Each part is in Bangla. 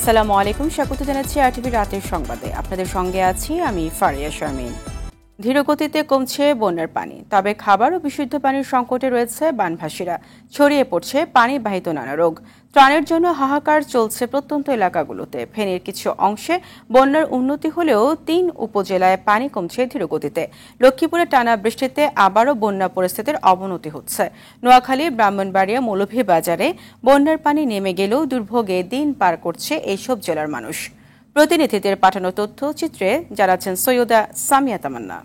আসসালামু আলাইকুম, স্বাগত জানাচ্ছি আরটিভি রাতের সংবাদে। আপনাদের সঙ্গে আছি আমি ফারিয়া শারমিন। ধীরগতিতে কমছে বন্যার পানি, তবে খাবার ও বিশুদ্ধ পানির সংকটে রয়েছে বানভাসীরা। ছড়িয়ে পড়ছে পানিবাহিত নানা রোগ। ত্রাণের জন্য হাহাকার চলছে প্রত্যন্ত এলাকাগুলোতে। ফেনীর কিছু অংশে বন্যার উন্নতি হলেও ৩ উপজেলায় পানি কমছে ধীরগতিতে। লক্ষ্মীপুরে টানা বৃষ্টিতে আবারও বন্যা পরিস্থিতির অবনতি হচ্ছে। নোয়াখালী, ব্রাহ্মণবাড়িয়া, মৌলভীবাজারে বন্যার পানি নেমে গেলেও দুর্ভোগে দিন পার করছে এইসব জেলার মানুষ। প্রতিনিধিদের পাঠানো তথ্যচিত্রে জানাচ্ছেন সৈয়দা সামিয়া তামান্না।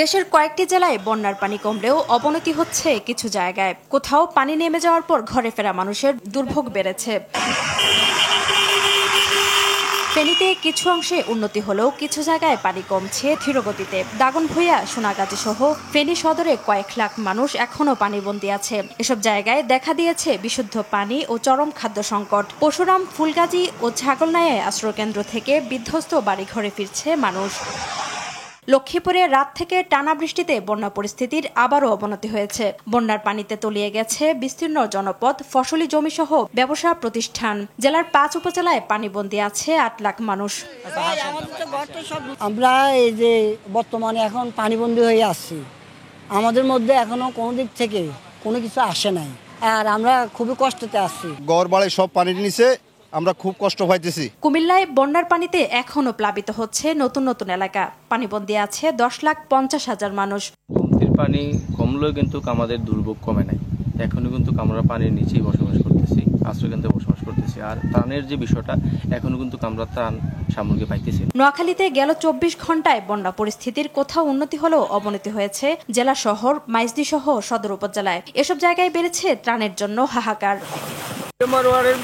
দেশের কয়েকটি জেলায় বন্যার পানি কমলেও অবনতি হচ্ছে কিছু জায়গায়। কোথাও পানি নেমে যাওয়ার পর ঘরে ফেরা মানুষের দুর্ভোগ বেড়েছে। ফেনীতে কিছু অংশে উন্নতি হলেও কিছু জায়গায় পানি কমছে ধীরগতিতে। দাগনভূঞা, সোনাগাজী সহ ফেনী সদরে কয়েক লাখ মানুষ এখনও পানিবন্দী আছে। এসব জায়গায় দেখা দিয়েছে বিশুদ্ধ পানি ও চরম খাদ্য সংকট। পরশুরাম, ফুলগাজী ও ছাগলনাইয়ায় আশ্রয়কেন্দ্র থেকে বিধ্বস্ত বাড়িঘরে ফিরছে মানুষ। লক্ষ্মীপুরে রাত থেকে টানা বৃষ্টিতে বন্যা পরিস্থিতির আবারও অবনতি হয়েছে। বন্যার পানিতে তলিয়ে গেছে বিস্তীর্ণ জনপদ, ফসলি জমিসহ ব্যবসা প্রতিষ্ঠান। জেলার 5 উপজেলায় পানিবন্দী আছে 8 লাখ মানুষ। আমরা এই যে বর্তমানে এখন পানিবন্দী হয়ে আসছি, আমাদের মধ্যে এখনো কোনো দিক থেকে কোনো কিছু আসে নাই, আর আমরা খুবই কষ্টতে আছি। ঘর বাড়ি সব পানির নিচে, আমরা খুব কষ্ট পাইতেছি। কুমিল্লায় বন্যার পানিতে এখনও প্লাবিত হচ্ছে নতুন নতুন এলাকা। পানিবন্দী আছে 10,50,000 মানুষ। কমতির পানি কমলেও কিন্তু আমাদের দুর্ভোগ কমে নাই। এখনো কিন্তু আমরা পানির নিচেই বসবাস করতেছি, আশ্রয়কেন্দ্রে বসবাস করতেছি। আর ত্রাণের যে বিষয়টা, এখনো কিন্তু আমরা ত্রাণ সামগ্রী পাইতেছি। নোয়াখালীতে গেল 24 ঘন্টায় বন্যা পরিস্থিতির কোথাও উন্নতি হলেও অবনতি হয়েছে জেলা শহর, মাইজদি সহ সদর উপজেলায়। এসব জায়গায় বেড়েছে ত্রাণের জন্য হাহাকার।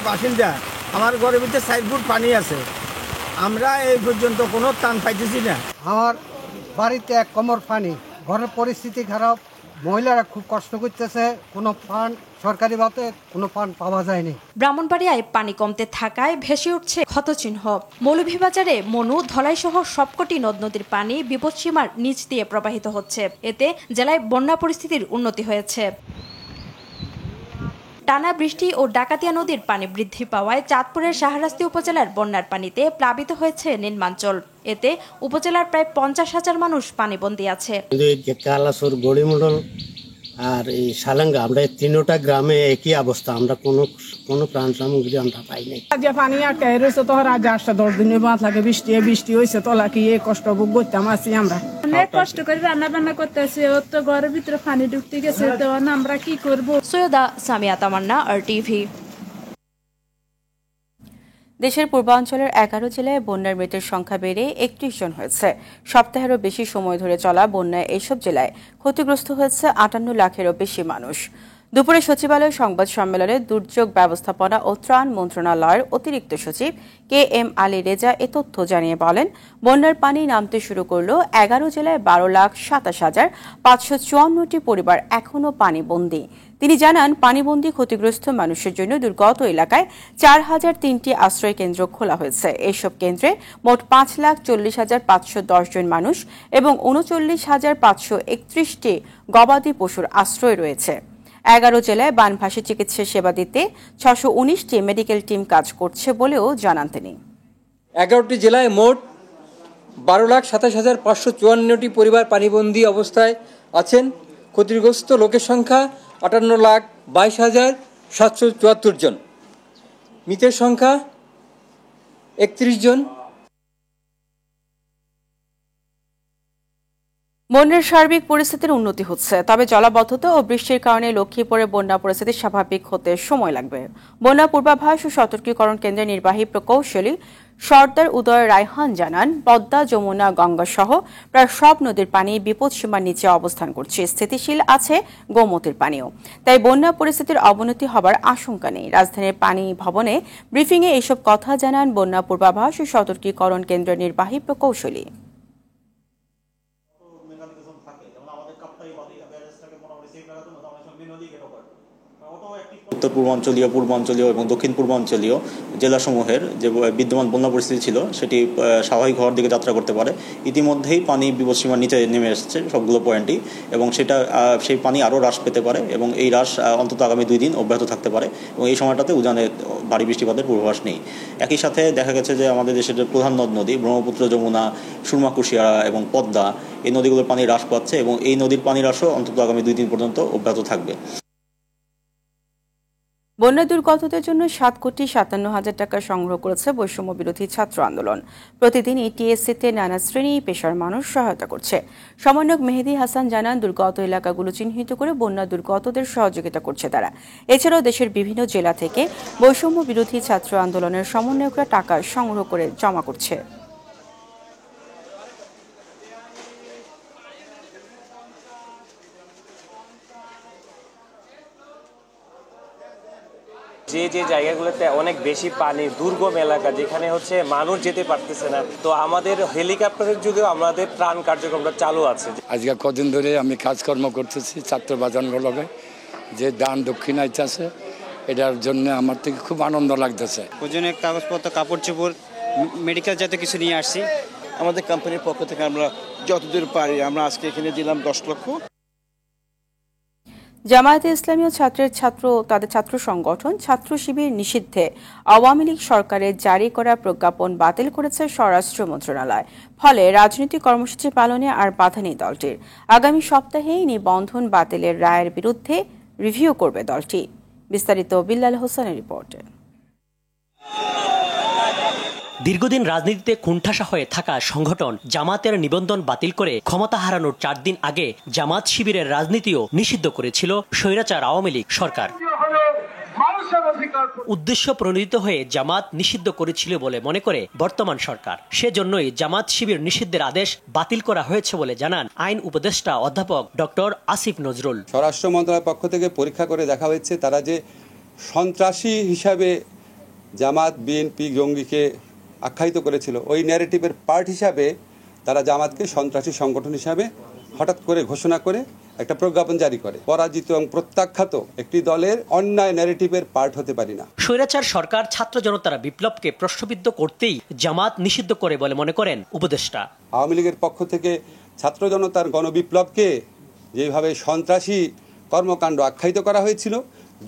বাসিন্দা, আমার ঘরের ভিতরে 4 ফুট পানি আছে, আমরা এই পর্যন্ত কোনো ত্রাণ পাইতেছি না। আমার বাড়িতে 1 কোমর পানি, ঘরের পরিস্থিতি খারাপ, মহিলারা খুব কষ্ট করতেছে। কোনো ফান্ড সরকারিভাবে কোনো ফান্ড পাওয়া যায়নি। ব্রাহ্মণবাড়িয়ায় পানি কমতে থাকায় ভেসে উঠছে ক্ষতচিহ্ন। মৌলভীবাজারে মনু, ধলাই সহ সবকটি নদ নদীর পানি বিপদসীমার নিচ দিয়ে প্রবাহিত হচ্ছে। এতে জেলায় বন্যা পরিস্থিতির উন্নতি হয়েছে। টানা বৃষ্টি ও ডাকাতিয়া নদীর পানি বৃদ্ধি পাওয়ায় চাঁদপুরের শাহরাস্তি উপজেলার বন্যার পানিতে প্লাবিত হয়েছে নিম্নাঞ্চল। এতে উপজেলার প্রায় 50,000 মানুষ পানিবন্দী আছে। কালাসুর, গড়িমুডল আর এই সালাঙ্গা, আমরা এই 3টা গ্রামে একই অবস্থা। আমরা কোনো প্রাণ সামগ্রী আমরা পাই নাই। পানি আটকায় রয়েছে, তো আজ 8-10 দিনের বাদ লাগে বৃষ্টি হয়েছে, তো কি এই কষ্ট ভোগ করতাম আছি। আমরা অনেক কষ্ট করে রান্না বান্না করতেছি, ওর তো ঘরের ভিতরে পানি ঢুকতে গেছে, তো আমরা কি করবো। সৈয়দা সামিয়া তামান্না, আরটিভি। দেশের পূর্বাঞ্চলের 11 জেলায় বন্যার মৃতের সংখ্যা বেড়ে 31 জন হয়েছে। সপ্তাহেরও বেশি সময় ধরে চলা বন্যায় এইসব জেলায় ক্ষতিগ্রস্ত হয়েছে 58 লাখেরও বেশি মানুষ। দুপুরে সচিবালয় সংবাদ সম্মেলনে দুর্যোগ ব্যবস্থাপনা ও ত্রাণ মন্ত্রণালয়ের অতিরিক্ত সচিব KM আলী রেজা এ তথ্য জানিয়ে বলেন, বন্যার পানি নামতে শুরু করলেও 11 জেলায় 12,27,554টি পরিবার এখনও পানিবন্দী। তিনি জানান, পানিবন্দী ক্ষতিগ্রস্ত মানুষের জন্য দুর্গত এলাকায় 4,003টি আশ্রয় কেন্দ্র খোলা হয়েছে। এইসব কেন্দ্রে মোট 5,40,510 জন মানুষ এবং 39,531টি গবাদি পশুর আশ্রয় রয়েছে। 11 জেলায় বানভাসী চিকিৎসা সেবা দিতে 619টি মেডিকেল টিম কাজ করছে বলেও জানান তিনি। 11টি জেলায় মোট 12,27,554টি পরিবার পানিবন্দী অবস্থায় আছেন। ক্ষতিগ্রস্ত লোকের সংখ্যা 58,22,774 জন। মৃতের সংখ্যা 31 জন। বন্যার সার্বিক পরিস্থিতির উন্নতি হচ্ছে, তবে জলাবদ্ধতা ও বৃষ্টির কারণে লক্ষ্মীপুরে বন্যা পরিস্থিতি স্বাভাবিক হতে সময় লাগবে। বন্যা পূর্বাভাস ও সতর্কীকরণ কেন্দ্রের নির্বাহী প্রকৌশলী সর্দার উদয় রায়হান জানান, পদ্মা, যমুনা, গঙ্গা সহ প্রায় সব নদীর পানি বিপদসীমার নিচে অবস্থান করছে। স্থিতিশীল আছে গোমতীর পানিও, তাই বন্যা পরিস্থিতির অবনতি হবার আশঙ্কা নেই। রাজধানীর পানি ভবনে ব্রিফিংয়ে এইসব কথা জানান বন্যা পূর্বাভাস ও সতর্কীকরণ কেন্দ্রের নির্বাহী প্রকৌশলী। উত্তর পূর্বাঞ্চলীয়, পূর্বাঞ্চলীয় এবং দক্ষিণ পূর্বাঞ্চলীয় জেলাসমূহের যে বিদ্যমান বন্যা পরিস্থিতি ছিল সেটি স্বাভাবিক হওয়ার দিকে যাত্রা করতে পারে। ইতিমধ্যেই পানি বিপদসীমার নিচে নেমে এসেছে সবগুলো পয়েন্টই, এবং সেই পানি আরও হ্রাস পেতে পারে এবং এই হ্রাস অন্তত আগামী 2 দিন অব্যাহত থাকতে পারে এবং এই সময়টাতে উজানে ভারী বৃষ্টিপাতের পূর্বাভাস নেই। একই সাথে দেখা গেছে যে আমাদের দেশের যে প্রধান নদী ব্রহ্মপুত্র, যমুনা, সুরমা, কুশিয়ারা এবং পদ্মা, এই নদীগুলোর পানি হ্রাস পাচ্ছে এবং এই নদীর পানি হ্রাসও অন্তত আগামী 2 দিন পর্যন্ত অব্যাহত থাকবে। বন্যা দুর্গতদের জন্য 7,57,000 টাকা সংগ্রহ করেছে বৈষম্য বিরোধী ছাত্র আন্দোলন। প্রতিদিন টিএসসিতে নানা শ্রেণী পেশার মানুষ সহায়তা করছে। সমন্বয়ক মেহেদী হাসান জানান, দুর্গত এলাকাগুলো চিহ্নিত করে বন্যা দুর্গতদের সহযোগিতা করছে তারা। এছাড়াও দেশের বিভিন্ন জেলা থেকে বৈষম্য বিরোধী ছাত্র আন্দোলনের সমন্বয়করা টাকা সংগ্রহ করে জমা করছে। যে যে জায়গাগুলোতে অনেক বেশি পানি, দুর্গম এলাকা, যেখানে হচ্ছে মানুষ যেতে পারতেছে না, তো আমাদের হেলিকপ্টারের যুগেও আমাদের ত্রাণ কার্যক্রমটা চালু আছে। আজকে কদিন ধরে আমি কাজকর্ম করতেছি ছাত্র বাজানগুলোকে, যে দান দক্ষিণ আইতেছে, এটার জন্য আমার থেকে খুব আনন্দ লাগতেছে। প্রয়োজনীয় কাগজপত্র, কাপড় চোপড়, মেডিকেল জাতীয় কিছু নিয়ে আসছি। আমাদের কোম্পানির পক্ষ থেকে আমরা যতদূর পারি আমরা আজকে এখানে দিলাম 10 লক্ষ। জামায়াতে ইসলামী ও তাদের ছাত্র সংগঠন ছাত্র শিবির নিষিদ্ধে আওয়ামী লীগ সরকারের জারি করা প্রজ্ঞাপন বাতিল করেছে স্বরাষ্ট্র মন্ত্রণালয়। ফলে রাজনৈতিক কর্মসূচি পালনে আর বাধা নেই দলটির। আগামী সপ্তাহেই নিবন্ধন বাতিলের রায়ের বিরুদ্ধে রিভিউ করবে দলটি। বিস্তারিত বিল্লাল হোসেনের রিপোর্টে। দীর্ঘদিন রাজনীতিতে কোণঠাসা হয়ে থাকা সংগঠন জামাতের নিবন্ধন বাতিল করে ক্ষমতা হারানোর 4 দিন আগে জামাত শিবিরের রাজনীতিও নিষিদ্ধ করেছিল স্বৈরাচার আওয়ামী লীগ সরকার। উদ্দেশ্য প্রণোদিত হয়ে জামাত নিষিদ্ধ করেছিল বলে মনে করে বর্তমান সরকার। সেজন্যই জামাত শিবির নিষিদ্ধের আদেশ বাতিল করা হয়েছে বলে জানান আইন উপদেষ্টা অধ্যাপক ডক্টর আসিফ নজরুল। স্বরাষ্ট্র মন্ত্রণালয়ের পক্ষ থেকে পরীক্ষা করে দেখা হয়েছে তারা যে সন্ত্রাসী হিসাবে জামাত, বিএনপি, জঙ্গিকে আখ্যায়িত করেছিল, ওই ন্যারেটিভের পার্ট হিসাবে তারা জামাতকে সন্ত্রাসী সংগঠন হিসাবে হঠাৎ করে ঘোষণা করে একটা প্রজ্ঞাপন জারি করে। পরাজিত এবং প্রত্যাখ্যাত একটি দলের অন্যায় ন্যারেটিভের পার্ট হতে পারি না। স্বৈরাচার সরকার ছাত্র জনতার বিপ্লবকে প্রশ্নবিদ্ধ করতেই জামাত নিষিদ্ধ করে বলে মনে করেন উপদেষ্টা। আওয়ামী লীগের পক্ষ থেকে ছাত্র জনতার গণবিপ্লবকে যেভাবে সন্ত্রাসী কর্মকাণ্ড আখ্যায়িত করা হয়েছিল,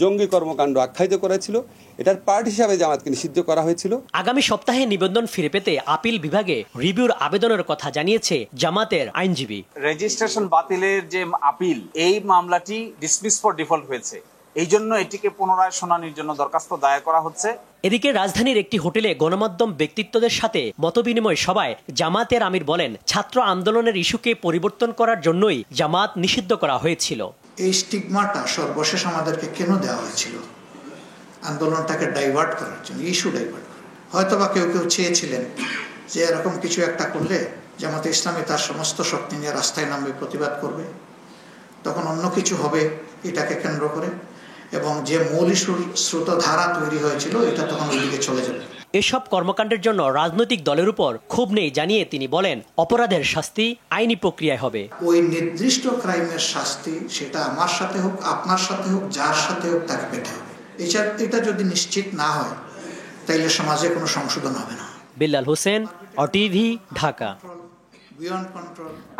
জঙ্গি কর্মকাণ্ড আখ্যায়িত করেছিল, এটার পার্ট হিসাবে জামাতকে নিষিদ্ধ করা হয়েছিল। আগামী সপ্তাহে নিবন্ধন ফিরে পেতে আপিল বিভাগে রিভিউর আবেদনের কথা জানিয়েছে জামাতের আইনজীবী। রেজিস্ট্রেশন বাতিলের যে আপিল, এই মামলাটি ডিসমিস ফর ডিফল্ট হয়েছে, এই জন্য এটিকে পুনরায় শুনানির জন্য দরখাস্ত দায়ের করা হচ্ছে। এদিকে রাজধানীর একটি হোটেলে গণমাধ্যম ব্যক্তিত্বদের সাথে মতবিনিময় সভায় জামাতের আমির বলেন, ছাত্র আন্দোলনের ইস্যুকে পরিবর্তন করার জন্যই জামাত নিষিদ্ধ করা হয়েছিল। এই স্টিগমাটা সর্বশেষ আমাদেরকে কেন দেওয়া হয়েছিল? আন্দোলনটাকে ডাইভার্ট করার জন্য, ইস্যু ডাইভার্ট করার। হয়তো বা কেউ কেউ চেয়েছিলেন যে এরকম কিছু একটা করলে জামাতে ইসলামী তার সমস্ত শক্তি নিয়ে রাস্তায় নামবে, প্রতিবাদ করবে, তখন অন্য কিছু হবে এটাকে কেন্দ্র করে, এবং যে মূল ইস্যুর স্রোতধারা তৈরি হয়েছিল এটা তখন ওইদিকে চলে যাবে। এসব কর্মকাণ্ডের জন্য রাজনৈতিক দলের উপর ক্ষোভ নেই জানিয়ে তিনি বলেন, অপরাধের শাস্তি আইনি প্রক্রিয়ায় হবে। ওই নির্দিষ্ট ক্রাইমের শাস্তি সেটা আমার সাথে হোক, আপনার সাথে হোক, যার সাথে হোক, তাকে পেতে হবে। এটা যদি নিশ্চিত না হয় তাইলে সমাজে কোনো সংশোধন হবে না। বিল্লাল হোসেন, OTV, ঢাকা।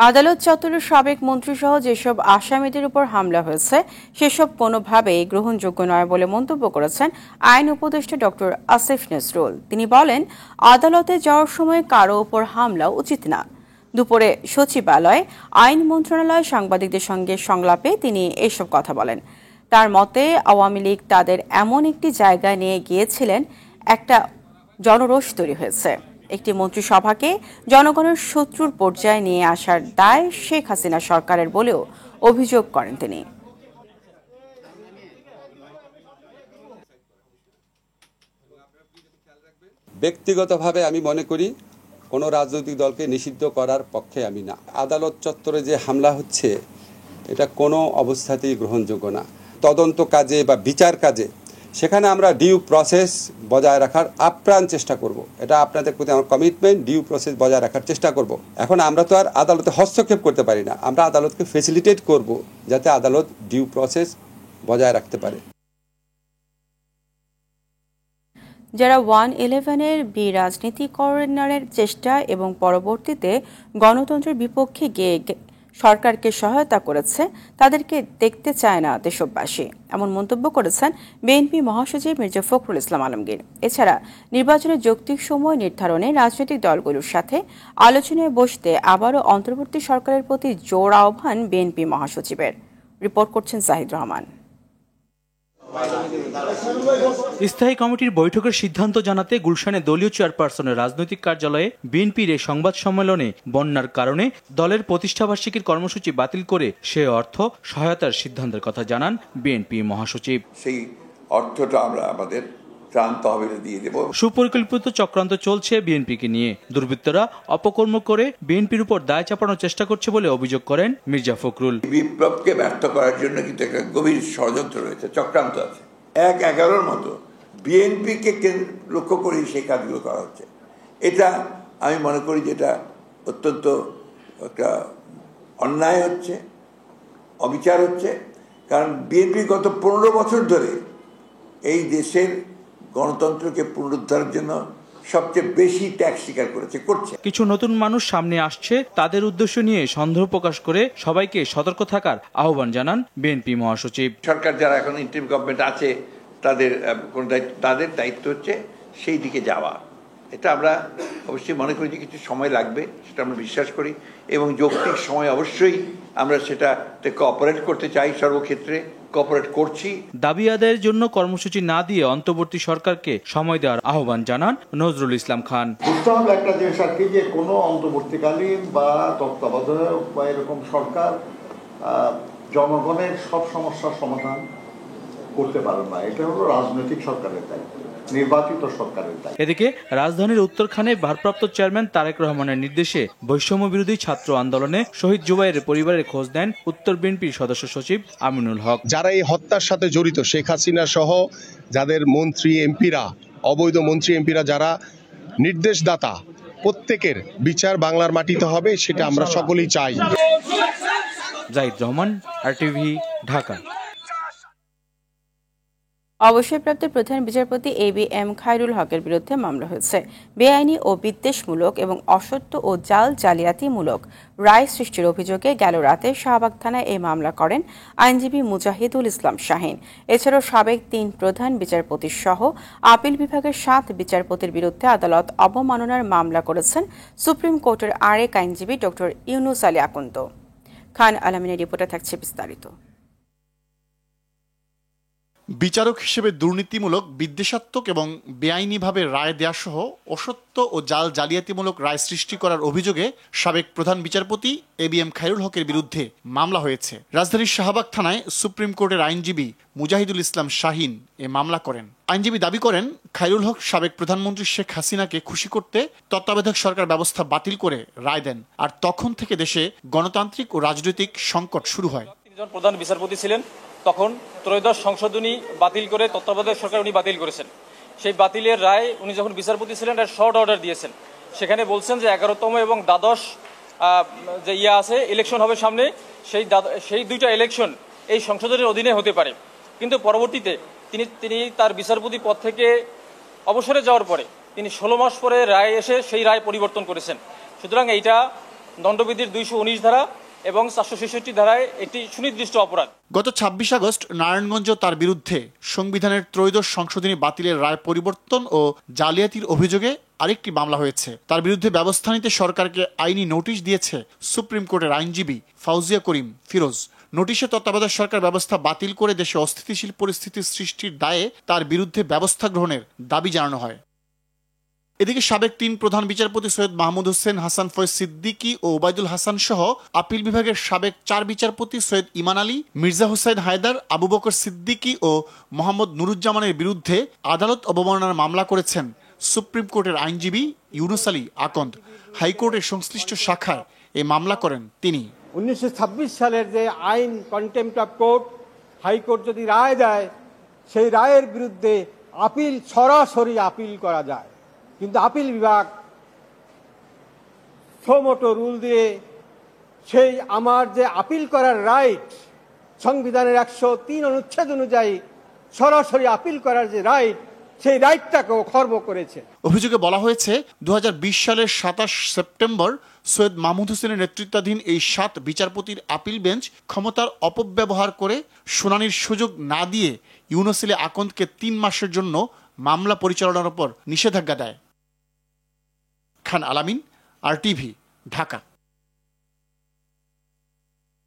আদালত চত্বরের সাবেক মন্ত্রী সহ যেসব আসামিদের উপর হামলা হয়েছে সেসব কোনোভাবেই গ্রহণযোগ্য নয় বলে মন্তব্য করেছেন আইন উপদেষ্টা ডক্টর আসিফ নজরুল। তিনি বলেন, আদালতে যাওয়ার সময় কারো উপর হামলা উচিত না। দুপুরে সচিবালয় আইন মন্ত্রণালয় সাংবাদিকদের সঙ্গে সংলাপে তিনি এসব কথা বলেন। তার মতে, আওয়ামী লীগ তাদের এমন একটি জায়গায় নিয়ে গিয়েছিলেন, একটা জনরোষ তৈরি হয়েছে। একটি মন্ত্রিসভাকে জনগণের শত্রুর পর্যায়ে নিয়ে আসার দায় শেখ হাসিনা সরকারের বলেও অভিযোগ করেন তিনি। ব্যক্তিগতভাবে আমি মনে করি কোনো রাজনৈতিক দলকে নিষিদ্ধ করার পক্ষে আমি না। আদালত চত্বরে যে হামলা হচ্ছে এটা কোনো অবস্থাতেই গ্রহণযোগ্য না। তদন্ত কাজে বা বিচার কাজে সেখানে আমরা ডিউ প্রসেস বজায় রাখার আপ্রাণ চেষ্টা করব। এটা আপনাদের প্রতি আমার কমিটমেন্ট, ডিউ প্রসেস বজায় রাখার চেষ্টা করব। এখন আমরা তো আর আদালতে হস্তক্ষেপ করতে পারি না, আমরা আদালতকে ফেসিলিটেট করব যাতে আদালত ডিউ প্রসেস বজায় রাখতে পারে। যারা 111-এর বিরাজনীতিকরণের চেষ্টা এবং পরবর্তীতে গণতন্ত্রের বিপক্ষে গিয়ে সরকারকে সহায়তা করেছে তাদেরকে দেখতে চায় না দেশবাসী, এমন মন্তব্য করেছেন বিএনপি মহাসচিব মির্জা ফখরুল ইসলাম আলমগীর। এছাড়া নির্বাচনের যৌক্তিক সময় নির্ধারণে রাজনৈতিক দলগুলোর সাথে আলোচনায় বসতে আবারও অন্তর্বর্তী সরকারের প্রতি জোর আহ্বান বিএনপি মহাসচিবের। রিপোর্ট করছেন জাহিদ রহমান। স্থায়ী কমিটির বৈঠকের সিদ্ধান্ত জানাতে গুলশানে দলীয় চেয়ারপারসনের রাজনৈতিক কার্যালয়ে বিএনপির এই সংবাদ সম্মেলনে বন্যার কারণে দলের প্রতিষ্ঠাবার্ষিকীর কর্মসূচি বাতিল করে সে অর্থ সহায়তার সিদ্ধান্তের কথা জানান বিএনপি মহাসচিব। সেই অর্থটা আমরা আমাদের ত্রাণ তহবিলে দিয়ে দেব। সুপরিকল্পিত চক্রান্ত চলছে বিএনপিকে নিয়ে। দুর্বৃত্তরা অপকর্ম করে বিএনপির উপর দায় চাপানোর চেষ্টা করছে বলে অভিযোগ করেন মির্জা ফখরুল। বিপ্লবকে ব্যর্থ করার জন্য কিন্তু একটা গভীর ষড়যন্ত্র রয়েছে, চক্রান্ত আছে। 1-11-র মতো বিএনপিকে লক্ষ্য করেই সেই কাজগুলো করা হচ্ছে। এটা আমি মনে করি যেটা অত্যন্ত একটা অন্যায় হচ্ছে, অবিচার হচ্ছে। কারণ বিএনপি গত 15 বছর ধরে এই দেশের গণতন্ত্রকে পুনরুদ্ধারের জন্য সবচেয়ে বেশি ত্যাগ স্বীকার করছে। কিছু নতুন মানুষ সামনে আসছে, তাদের উদ্দেশ্য নিয়ে সন্দেহ প্রকাশ করে সবাইকে সতর্ক থাকার আহ্বান জানান বিএনপি মহাসচিব। সরকার যারা এখন ইন্টারিম গভর্নমেন্ট আছে তাদের দায়িত্ব হচ্ছে সেই দিকে যাওয়া। এটা আমরা অবশ্যই মনে করি যে কিছু সময় লাগবে, সেটা আমরা বিশ্বাস করি, এবং যৌক্তিক সময় অবশ্যই আমরা সেটাতে কোঅপারেট করতে চাই, সর্বক্ষেত্রে কোঅপারেট করছি। দাবি আদায়ের জন্য কর্মসূচি না দিয়ে অন্তর্বর্তী সরকারকে সময় দেওয়ার আহ্বান জানান নজরুল ইসলাম খান। বুঝতে হবে একটা জিনিস আর কি, যে কোনো অন্তর্বর্তীকালীন বা তত্ত্বাবধায়ক বা এরকম সরকার জনগণের সব সমস্যার সমাধান করতে পারে না। এটা হলো রাজনৈতিক সরকারের দায়িত্ব, নির্বাচিত সরকারের দায়িত্ব। এদিকে রাজধানীর উত্তরখানে ভারপ্রাপ্ত চেয়ারম্যান তারেক রহমানের নির্দেশে বৈষম্য বিরোধী ছাত্র আন্দোলনে শহীদ জুবাইরের পরিবারের খোঁজ নেন উত্তর বিএনপির সদস্য সচিব আমিনুল হক। যারা এই হত্যার সাথে জড়িত, শেখ হাসিনা সহ যাদের মন্ত্রী এমপিরা, অবৈধ মন্ত্রী এমপিরা যারা নির্দেশদাতা, প্রত্যেকের বিচার বাংলার মাটিতে হবে, সেটা আমরা সকলেই চাই। জাহিদ রহমান, RTV, ঢাকা। অবসরপ্রাপ্ত প্রধান বিচারপতি ABM খায়রুল হকের বিরুদ্ধে মামলা হয়েছে। বেআইনি ও বিদ্বেষমূলক এবং অসত্য ও জালিয়াতিমূলক রায় সৃষ্টির অভিযোগে গেল রাতে শাহবাগ থানায় এই মামলা করেন আইনজীবী মুজাহিদুল ইসলাম শাহীন। এছাড়াও সাবেক 3 প্রধান বিচারপতি সহ আপিল বিভাগের 7 বিচারপতির বিরুদ্ধে আদালত অবমাননার মামলা করেছেন সুপ্রিম কোর্টের আরেক আইনজীবী ডক্টর ইউনুস আলী আকন্দ। খান আলমিনের রিপোর্টে থাকছে বিস্তারিত। বিচারক হিসেবে দুর্নীতিমূলক, বিদ্বেষাত্মক এবং বেআইনিভাবে রায় দেয়া সহ অসত্য ও জালিয়াতিমূলক রায় সৃষ্টি করার অভিযোগে সাবেক প্রধান বিচারপতি ABM খায়রুল হকের বিরুদ্ধে মামলা হয়েছে। রাজধানীর শাহবাগ থানায় সুপ্রিম কোর্টের আইনজীবী মুজাহিদুল ইসলাম শাহীন এ মামলা করেন। আইনজীবী দাবি করেন, খায়রুল হক সাবেক প্রধানমন্ত্রী শেখ হাসিনাকে খুশি করতে তত্ত্বাবধায়ক সরকার ব্যবস্থা বাতিল করে রায় দেন, আর তখন থেকে দেশে গণতান্ত্রিক ও রাজনৈতিক সংকট শুরু হয়। তিনি প্রধান বিচারপতি ছিলেন, তখন ত্রয়োদশ সংশোধনী বাতিল করে তত্ত্বাবধায়ক সরকার উনি বাতিল করেছেন। সেই বাতিলের রায় উনি যখন বিচারপতি ছিলেন একটা শর্ট অর্ডার দিয়েছেন। সেখানে বলছেন যে 11তম এবং দ্বাদশ যে আছে ইলেকশন হবে সামনে, সেই 2টা ইলেকশন এই সংশোধনের অধীনে হতে পারে। কিন্তু পরবর্তীতে তিনি তার বিচারপতি পদ থেকে অবসরে যাওয়ার পরে তিনি 16 মাস পরে রায় এসে সেই রায় পরিবর্তন করেছেন। সুতরাং এইটা দণ্ডবিধির 219 ধারা এবং 466 ধারায় একটি সুনির্দিষ্ট অপরাধ। গত 26 আগস্ট নারায়ণগঞ্জ তার বিরুদ্ধে সংবিধানের ত্রয়োদশ সংশোধনী বাতিলের রায় পরিবর্তন ও জালিয়াতির অভিযোগে আরেকটি মামলা হয়েছে। তার বিরুদ্ধে ব্যবস্থা নিতে সরকারকে আইনি নোটিশ দিয়েছে সুপ্রিম কোর্টের আইনজীবী ফাউজিয়া করিম ফিরোজ। নোটিশে তত্ত্বাবধায়ক সরকার ব্যবস্থা বাতিল করে দেশে অস্থিতিশীল পরিস্থিতির সৃষ্টির দায়ে তার বিরুদ্ধে ব্যবস্থা গ্রহণের দাবি জানানো হয়। এদিকে সাবেক 3 প্রধান বিচারপতি সৈয়দ মাহমুদ হোসেন, হাসান ফয়েজ সিদ্দিকী ও ওবায়দুল হাসান সহ আপিল বিভাগের সাবেক 4 বিচারপতি সৈয়দ ইমান আলী, মির্জা হুসাইন হায়দার, আবু বকর সিদ্দিকী ও মোহাম্মদ নুরুজ্জামানের বিরুদ্ধে আদালত অবমাননার মামলা করেছেন সুপ্রিম কোর্টের আইনজীবী ইউনুস আলী আকন্দ। হাইকোর্টের সংশ্লিষ্ট শাখায় এই মামলা করেন তিনি। 1926 সালের যে আইন কন্টেম্পট অফ কোর্ট, হাইকোর্ট যদি রায় দেয়, সেই রায়ের বিরুদ্ধে আপিল সরাসরি আপিল করা যায়। কিন্তু আপিল বিভাগ সোমোটো রুল দিয়ে সেই আমার যে আপিল করার রাইট, সংবিধানের 103 অনুচ্ছেদ অনুযায়ী সরাসরি আপিল করার যে রাইট, সেই রাইটটাকেও খর্ব করেছে। অভিযোগে বলা হয়েছে 2020 সালের 27 সেপ্টেম্বর সৈয়দ মাহমুদ হোসেনের নেতৃত্বাধীন এই 7 বিচারপতির আপিল বেঞ্চ ক্ষমতার অপব্যবহার করে শুনানির সুযোগ না দিয়ে ইউনুসিলে আকন্দকে 3 মাসের জন্য মামলা পরিচালনার উপর নিষেধাজ্ঞা দেয়। খান আলামিন, RTV, ঢাকা।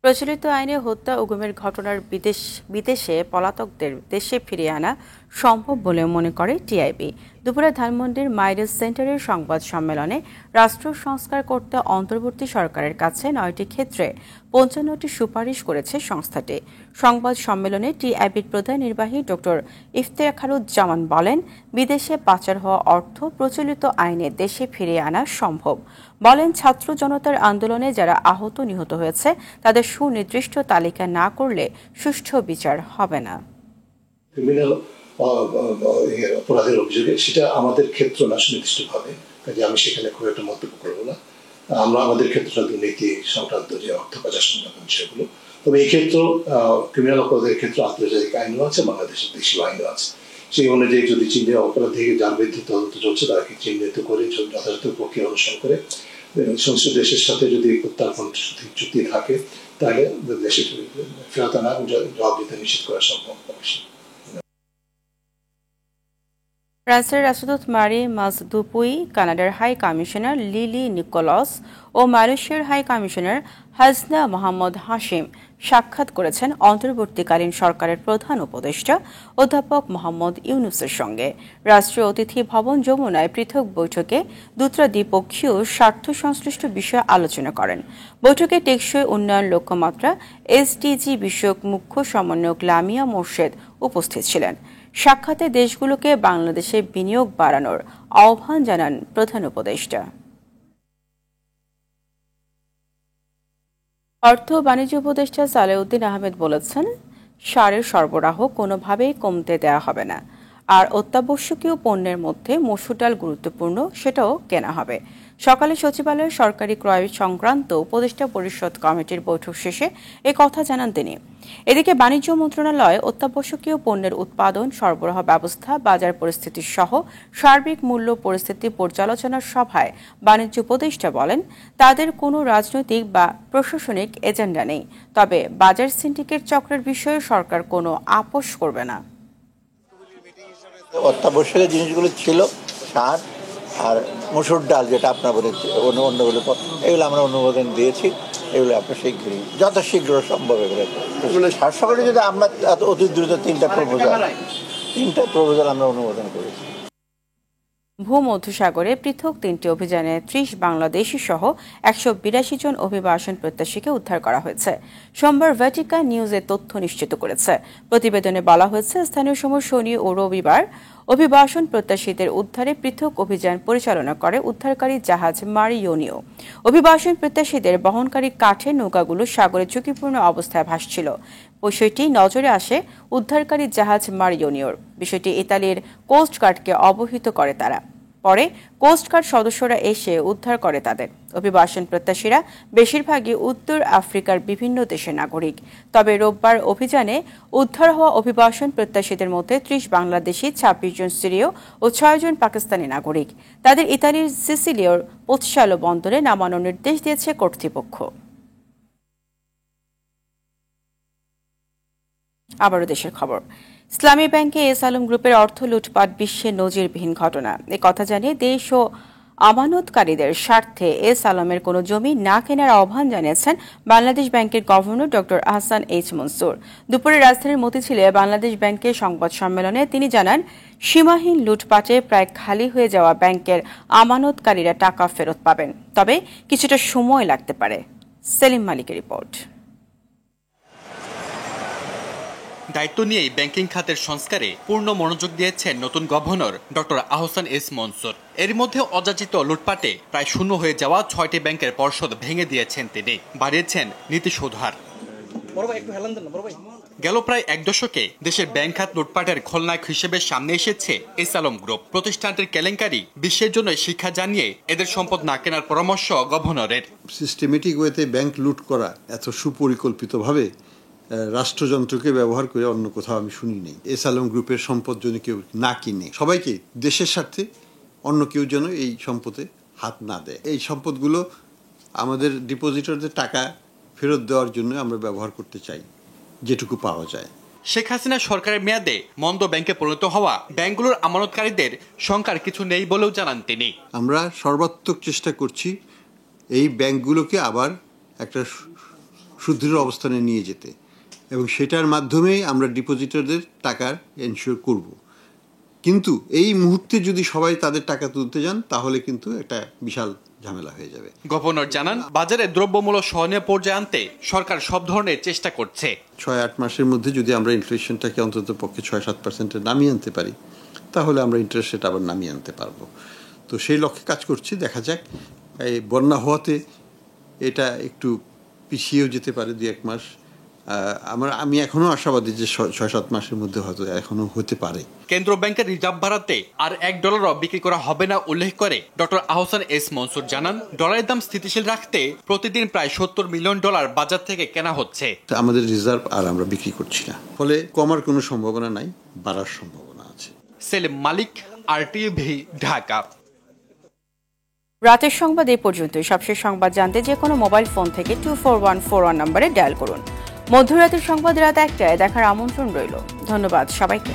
প্রচলিত আইনে হত্যা ও গুমের ঘটনার বিদেশে পলাতকদের দেশে ফিরিয়ে আনা সম্ভব বলে মনে করে টিআইবি। দুপুরে ধানমন্ডির মাইরেস সেন্টারের সংবাদ সম্মেলনে রাষ্ট্র সংস্কার করতে অন্তর্বর্তী সরকারের কাছে 9টি ক্ষেত্রে 55টি সুপারিশ করেছে সংস্থাটি। সংবাদ সম্মেলনে টিআইবির প্রধান নির্বাহী ডক্টর ইফতেখারুজ্জামান বলেন, বিদেশে পাচার হওয়া অর্থ প্রচলিত আইনে দেশে ফিরিয়ে আনা সম্ভব। বলেন, ছাত্র জনতার আন্দোলনে যারা আহত নিহত হয়েছে তাদের সুনির্দিষ্ট তালিকা না করলে সুষ্ঠু বিচার হবে না। ক্রিমিনাল অপরাধের অভিযোগে সেটা আমাদের ক্ষেত্র না সুনির্দিষ্টভাবে, কাজে আমি সেখানে খুব একটা মন্তব্য করবো না। আমরা আমাদের ক্ষেত্রটা দুর্নীতি সংক্রান্ত যে অর্থ পাচার সংক্রান্ত বিষয়গুলো, তবে এই ক্ষেত্র ক্রিমিনাল অপরাধের ক্ষেত্রে আন্তর্জাতিক আইনও আছে, বাংলাদেশের দেশীয় আইনও আছে। সেই অনুযায়ী যদি চীনের অপরাধী যার বিরুদ্ধে তদন্ত চলছে তাকে চিহ্নিত করে যথাযথ প্রক্রিয়া অনুসরণ করে সংশ্লিষ্ট দেশের সাথে যদি প্রত্যার্পণ চুক্তি থাকে তাহলে দেশে ফেরত আনা জবাবদিহিতা নিশ্চিত করা সম্ভব। ফ্রান্সের রাষ্ট্রদূত মারি মাজদুপুই, কানাডার হাই কমিশনার লিলি নিকোলস ও মালয়েশিয়ার হাই কমিশনার হাসনা মোহাম্মদ হাশিম সাক্ষাৎ করেছেন অন্তর্বর্তীকালীন সরকারের প্রধান উপদেষ্টা অধ্যাপক মোহাম্মদ ইউনুসের সঙ্গে। রাষ্ট্রীয় অতিথি ভবন যমুনায় পৃথক বৈঠকে দুত্রা দ্বিপক্ষীয় স্বার্থ সংশ্লিষ্ট বিষয়ে আলোচনা করেন। বৈঠকে টেকসই উন্নয়ন লক্ষ্যমাত্রা SDG বিষয়ক মুখ্য সমন্বয়ক লামিয়া মোর্শেদ উপস্থিত ছিলেন। সাক্ষাতে দেশগুলোকে বাংলাদেশে বিনিয়োগ বাড়ানোর আহ্বান জানান প্রধান উপদেষ্টা। অর্থ বাণিজ্য উপদেষ্টা সালেউদ্দিন আহমেদ বলেছেন, সারের সরবরাহ কোনোভাবেই কমতে দেওয়া হবে না, আর অত্যাবশ্যকীয় পণ্যের মধ্যে মসুর ডাল গুরুত্বপূর্ণ, সেটাও কেনা হবে। সকালে সচিবালয়ের সরকারি ক্রয় সংক্রান্ত উপদেষ্টা পরিষদ কমিটির বৈঠক শেষে এ কথা জানান তিনি। এদিকে বাণিজ্য মন্ত্রণালয় অত্যাবশ্যকীয় পণ্যের উৎপাদন, সরবরাহ ব্যবস্থা, বাজার পরিস্থিতি সহ সার্বিক মূল্য পরিস্থিতি পর্যালোচনার সভায় বাণিজ্য উপদেষ্টা বলেন, তাদের কোনো রাজনৈতিক বা প্রশাসনিক এজেন্ডা নেই, তবে বাজার সিন্ডিকেট চক্রের বিষয়ে সরকার কোনো আপোষ করবে না। অত্যাবশ্যকীয় জিনিসগুলো ছিল সার আর মসুর ডাল, যেটা আপনার বলেছে অন্যগুলো, এগুলো আমরা অনুমোদন দিয়েছি। এগুলো আপনার শীঘ্রই যত শীঘ্র সম্ভব এগুলো শাসকরে যদি আমরা অতি দ্রুত তিনটা প্রপোজাল আমরা অনুমোদন করেছি। ভূমধ্যসাগরে পৃথক 3টি অভিযানে 30 বাংলাদেশি সহ 182 জন অভিবাসন প্রত্যাশীকে উদ্ধার করা হয়েছে। সোমবার ভ্যাটিকান নিউজে তথ্য নিশ্চিত করেছে। প্রতিবেদনে বলা হয়েছে, স্থানীয় সময় শনি ও রবিবার অভিবাসন প্রত্যাশীদের উদ্ধারে পৃথক অভিযান পরিচালনা করে উদ্ধারকারী জাহাজ মারিওনিও। অভিবাসন প্রত্যাশীদের বহনকারী কাঠের নৌকাগুলো সাগরে ঝুঁকিপূর্ণ অবস্থায় ভাসছিল। বিষয়টি নজরে আসে উদ্ধারকারী জাহাজ মারিওনিওর। বিষয়টি ইতালির কোস্টগার্ডকে অবহিত করে তারা। পরে কোস্টগার্ড সদস্যরা এসে উদ্ধার করে তাদের। অভিবাসন প্রত্যাশীরা বেশিরভাগই উত্তর আফ্রিকার বিভিন্ন দেশের নাগরিক। তবে রোববার অভিযানে উদ্ধার হওয়া অভিবাসন প্রত্যাশীদের মধ্যে 30 বাংলাদেশি, 26 জন সিরীয় ও 6 জন পাকিস্তানি নাগরিক। তাদের ইতালির সিসিলিওর পোতসালো বন্দরে নামানোর নির্দেশ দিয়েছে কর্তৃপক্ষ। আবারও দেশের খবর। ইসলামী ব্যাংকে এস আলম গ্রুপের অর্থ লুটপাট বিশ্বে নজিরবিহীন ঘটনা। এ কথা জানিয়ে দেশ ও আমানতকারীদের স্বার্থে এস আলমের কোনো জমি না কেনার আহ্বান জানিয়েছেন বাংলাদেশ ব্যাংকের governor doctor Ahsan H Mansur. দুপুরে রাজধানীর মতিঝিলে বাংলাদেশ ব্যাংকের সংবাদ সম্মেলনে তিনি জানান, সীমাহীন লুটপাটে প্রায় খালি হয়ে যাওয়া ব্যাংকের আমানতকারীরা টাকা ফেরত পাবেন, তবে কিছুটা সময় লাগতে পারে। সেলিম মালিকের রিপোর্ট। দায়িত্ব নিয়েই ব্যাংকিং খাতের সংস্কারে পূর্ণ মনোযোগ দিয়েছেন নতুন governor doctor Ahsan H Mansur. এর মধ্যে অযাচিত লুটপাটে প্রায় শূন্য হয়ে যাওয়া 6টি ব্যাংকের পর্ষদ ভেঙে দিয়েছেন তিনি, বাড়িয়েছেন নীতি সুধার। গেল প্রায় 1 দশকে দেশের ব্যাংক খাত লুটপাটের খলনায়ক হিসেবে সামনে এসেছে এস আলম গ্রুপ। প্রতিষ্ঠানটির কেলেঙ্কারি বিশ্বের জন্য শিক্ষা জানিয়ে এদের সম্পদ না কেনার পরামর্শ গভর্নরের। সিস্টেমেটিক ওয়েতে ব্যাংক লুট করা এত সুপরিকল্পিতভাবে রাষ্ট্রযন্ত্রকে ব্যবহার করে অন্য কোথাও আমি শুনি নাই। এস আলম গ্রুপের সম্পদ যেন কেউ না কিনে, সবাইকে দেশের স্বার্থে অন্য কেউ যেন এই সম্পদে হাত না দেয়। এই সম্পদগুলো আমাদের ডিপোজিটরদের টাকা ফেরত দেওয়ার জন্য আমরা ব্যবহার করতে চাই যেটুকু পাওয়া যায়। শেখ হাসিনা সরকারের মেয়াদে মন্দ ব্যাংকে পরিণত হওয়া ব্যাংকগুলোর আমানতকারীদের সংখ্যার কিছু নেই বলেও জানান তিনি। আমরা সর্বাত্মক চেষ্টা করছি এই ব্যাংকগুলোকে আবার একটা সুদৃঢ় অবস্থানে নিয়ে যেতে, এবং সেটার মাধ্যমেই আমরা ডিপোজিটরদের টাকার এনশিওর করব। কিন্তু এই মুহূর্তে যদি সবাই তাদের টাকা তুলতে যান তাহলে কিন্তু একটা বিশাল ঝামেলা হয়ে যাবে। গভর্নর জানান, বাজারে দ্রব্যমূল্য সহনীয় পর্যায়ে আনতে সরকার সব ধরনের চেষ্টা করছে। 6-8 মাসের মধ্যে যদি আমরা ইনফ্লেশনটাকে অন্তত পক্ষে 6-7% নামিয়ে আনতে পারি তাহলে আমরা ইন্টারেস্ট রেট আবার নামিয়ে আনতে পারবো। তো সেই লক্ষ্যে কাজ করছি, দেখা যাক। এই বন্যা হওয়াতে এটা একটু পিছিয়েও যেতে পারে 2-1 মাস। আমি এখনো আশাবাদী যে 6-7 মাসের মধ্যে হয়তো এখনো হতে পারে। কেন্দ্র ব্যাংকের রিজার্ভ বাড়াতে আর $1 বিক্রি করা হবে না উল্লেখ করে ডক্টর আহসান এস মনসুর জানান, ডলারের দাম স্থিতিশীল রাখতে প্রতিদিন প্রায় $70 মিলিয়ন বাজার থেকে কেনা হচ্ছে। আমাদের রিজার্ভ আর আমরা বিক্রি করছি না, ফলে কমার কোনো সম্ভাবনা নাই, বাড়ার সম্ভাবনা আছে। সেলিম মালিক, RTV, ঢাকা। রাতের সংবাদ এই পর্যন্তই। সবশেষ সংবাদ জানতে যে কোনো মোবাইল ফোন থেকে 24141 নম্বরে ডায়াল করুন। মধ্যরাতের সংবাদ রাত 1টায় দেখার আমন্ত্রণ রইল। ধন্যবাদ সবাইকে।